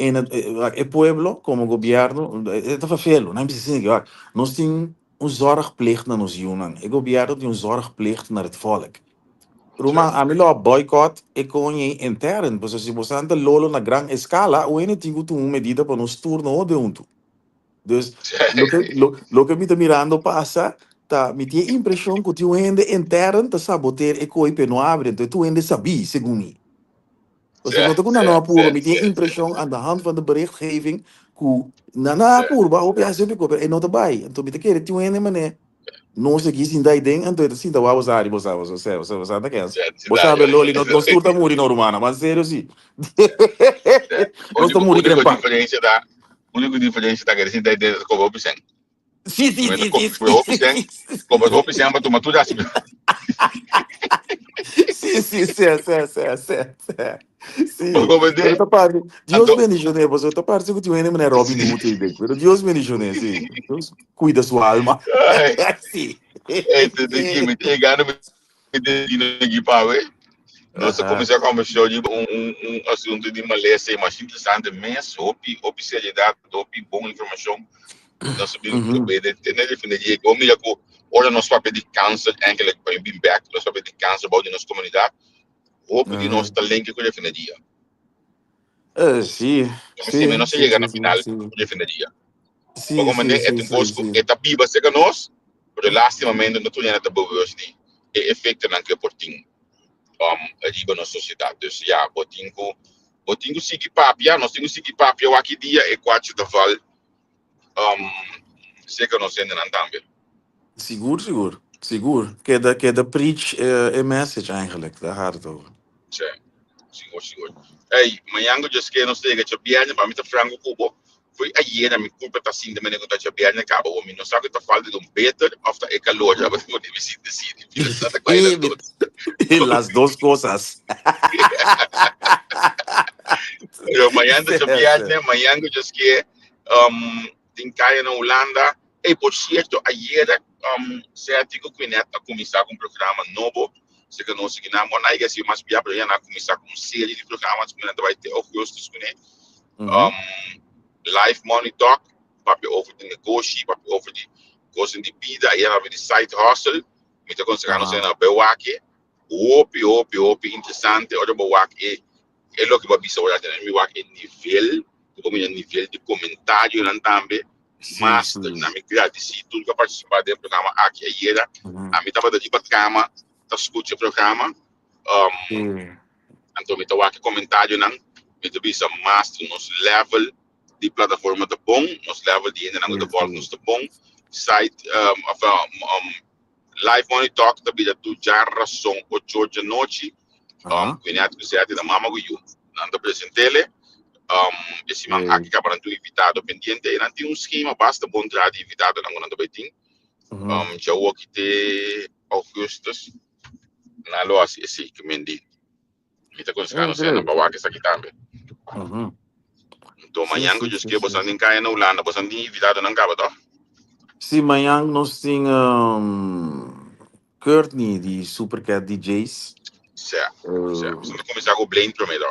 En el pueblo, como governo, está vervelend. Não precisa que nós temos zorgplicht naar ons jongen. O governo tem zorgplicht naar het volk. Roma, a mim lo boycott e con intern, pois se você anda lolo na gran escala, o ene tinha uma medida para nos turno de unto. Dus lo que me está mirando passa, tá, me tinha impressão que o ende intern tá sabotear e coi não abre, então tu ende sabia, segundo mim. Dus ik moet ook apuro, met die impressie aan de hand van de berichtgeving, que na apuro, ba op ja sempre koper e nota bai. Então me te quer tu ene mané. Não sei que sim daí dentro, então assim da wa usar, você tá quer. Você sabe loli, não surta muri no romana, mas sério sim. Não tô muri crempa. Única diferença da que assim daí dentro como opção. Sim, sim, sim, sim. Como eu pensei, mas tu matou já. Sim, sim, certo. Sim. Como de? Outra parte, Deus bendiciones, você outra parte, você tem uma Robin Hood, mas Deus bendiciones, sim. Deus cuida sua alma. Sim. Tem que me pegar no aqui para ver. Nossa, comecei a conversar de assunto de Malésia, mas interessante mesmo, op seriedade, op boa informação. Nós sabemos que tem definir como eu com ora nós papel de câncer, eigenlijk para bem back, nós papel de câncer about nossa comunidade. Hope de nós talento que definir. Sim. Se não se chega na final, definir. Mas como é um costo, é a piba se nós, por lastimamente não tinha nada boa hoje, é efeito não que por ti. Arriba na sociedade. Dus ja, botingo sigi papia, nós temos sigi papia o aqui dia é quatro da val. Zeker nós ainda não também. Seguro. Que de preach message eigenlijk, daar gaat het over. Seguro. Hey, amanhã eu just que nós temos que viajar para mim tá frango cubo. Foi aí na minha culpa tá assim de maneira que tá viajar na cabo, o não sabe que tá falta de beter of tá calor já vai poder visitar cidade. Tá quase tudo. Las dos cosas. Pero amanhã tá viajar, amanhã eu just que tem caia na Holanda. E por certo, ayer certo que a começar com um programa novo. Se que nós que não na igreja mais pior para já na começar com série de programas que não vai ter agosto live money talk, papi over de negócio, papi over de coisas de vida, aí ela vai de side hustle, me tá conseguindo ser na bewake, opi interessante, olha bewake é lo que vai bisa olhar na bewake nível, como é nível de comentário lá também, mas na minha criada se tudo que participar do programa aqui aí era, a mim tava de cama, tá escutando o programa, então me tá aqui comentário não, me tá bisa master nos level die plataforma te bom, nos level die in de volk nos te bom, site live money talk te bida tu jarra son 8 de noite, quinhat que se da mama go you, não te presentele, esse man aqui acabaram tu invitado pendiente, e não tem esquema basta bom trade invitado não te betim, já o aqui te Augustus, na lo assim que mendi, me tá conseguindo ser na bawa que está aqui também. Então, amanhã eu disse que você não cai na Holanda, você não tem invitado não acaba, tá? Sim, amanhã nós temos Courtney, de Supercat DJs. Certo. Você não começar com o Blaine primeiro.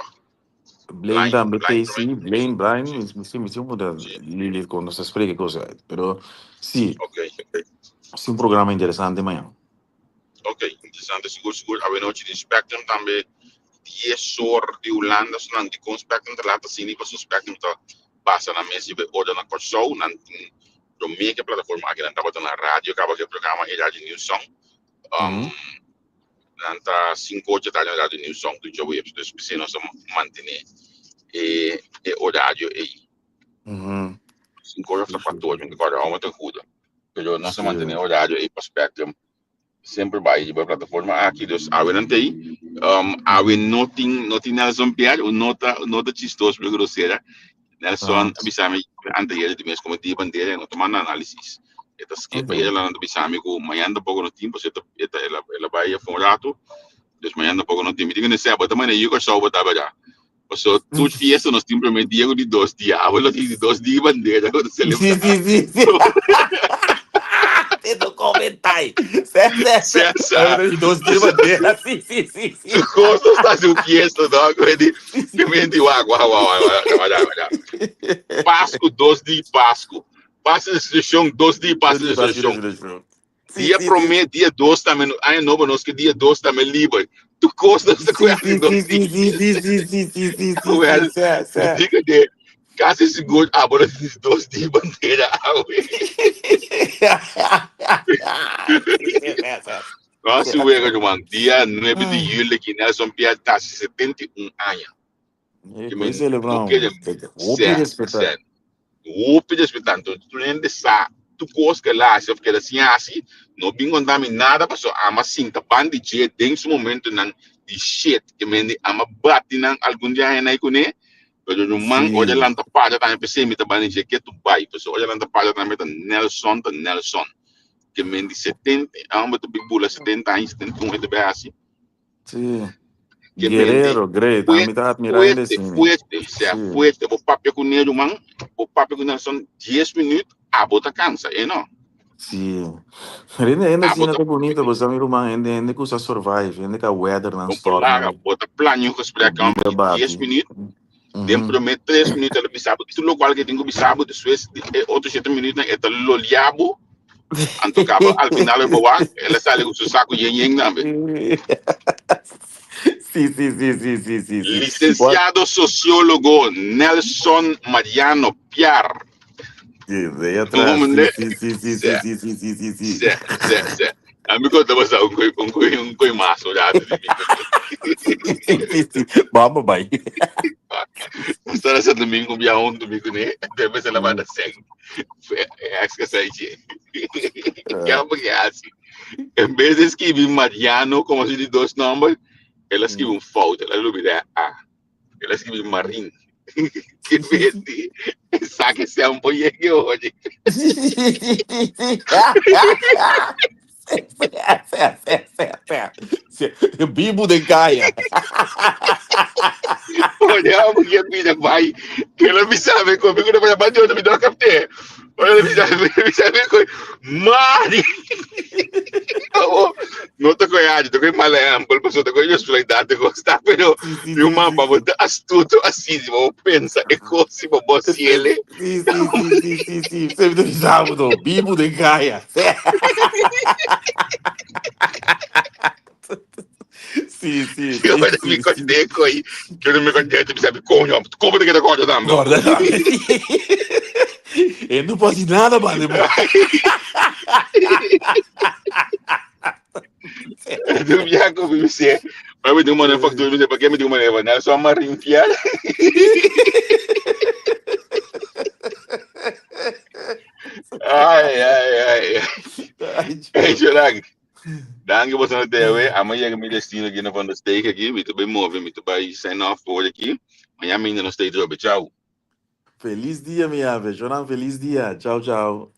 Blaine também tem, sim. Blaine, me muda Lili quando se explica coisa. Pero, sim. Ok. É um programa interessante amanhã. Ok, interessante, seguro. A noite de Spectrum também. 10 horas de Holanda, so não com Spectrum te laten zien, pas Spectrum te passa na mesa de order na corso, não do meio que plataforma aqui não tava na rádio, acaba que o programa é rádio news song. Não tá 5 horas tá na rádio news song do Joe Webs, dus se nós manter e horário aí. 5 horas tá 4 horas, agora é uma tudo. Pero nós manter horário aí para Spectrum. Sempre vai de plataforma aqui dos awenante aí noting Nelson Pierre nota chistoso pero grosseira Nelson bisami anterior de mês como de bandeira no tomando análise estas que para ela não bisami com amanhã da pouco no tempo ela vai a formato dos amanhã da pouco no tempo diga nesse abata mas eu só botar já so tu fiesta nos simplesmente dia de 2 dias abuelo de 2 dias bandeira quando celebra sim no comentário. Certo. Dos dias bandeira. Sim. Tu gostas fazer o fiesta, não? Que me diz, olha. Páscoa, 2 dias Páscoa. Passa de chão, 2 dias passa de chão. Dia promete, dia 2 também. Aí não, nós que dia 2 também livre. Tu gostas de coisa de 2 dias. Sim. Diga de quase seguro. Agora 2 dias bandeira. Nossa, o erro de um dia 9 de julho que Nelson Piat está 71 anos. Que celebramos. Ouve respeitar. Então, tu nem sabe. Tu costa lá, se eu ficar assim, não vim contar nada, mas ama sim, tá bando de jeito, tem esse momento de shit, que me ama bate algum dia aí com ele, Pero no man, olha lá na palha também pensei me também dizer que tu vai, pessoal. Olha lá na palha também tá Nelson, que men de 70, amba tu big bula 70 anos, 71 de bem assim. Sim. Que Guerreiro, great. A mim tá admirando esse. Fuerte. O papo com ele, man, o papo com Nelson 10 minutos, a bota cansa, não? Sim. Ainda assim, é bonito, você me irmã, ainda custa survive, ainda que a weather não storm. Bota plano que explica 10 minutos. Dentro de 3 minutos ela bisabo, tu logo alguém tem que bisabo, depois outros 7 minutos é lo liabo. Antocava, al final eu vou ela sai com o saco yen também. Sim. Licenciado sociólogo Nelson Mariano Piar. Daí atrás. Sim. Amigo, eu tava só um coi massa, olhado de mim. Sim. Vamos, vai. Estar esse domingo, domingo, né? Deve ser lavada sangue. É que sai de. Que é porque é assim. Em vez de escrever Mariano, como se de 2 nomes, ela escreve falta, ela não me dá A. Ela escreve Marim. Que verde. Sabe que se é um pouquinho que hoje. Bibo de Gaia. Olha, porque a minha vai, que ela me sabe comigo, não vai bater, não me dá café. Olha, ela me sabe comigo. Mari! Não te conheço, te conheço mal, por pessoa, te conheço pela idade, te gosta, pero meu mapa, você astuto assim, vou pensar, é coisa, vou se ele. Sim. Você me deu sábado, Bibo de Gaia. Sim. Eu não me contei com aí, que eu não me contei, tu sabe como te quer acordar também. Eu não posso nada, mano. Eu viajo com você, mas me deu uma factura, não sei para que me deu uma leva, né? Só uma rinfiada. Ai. Hey, Chirag. Danke você na TV. Amanhã eu me destino aqui na Van Steak aqui. Me tô bem móvel, me tô bem sign off por aqui. Amanhã ainda não estou de tchau. Feliz dia, minha ave. Jonan, feliz dia. Tchau.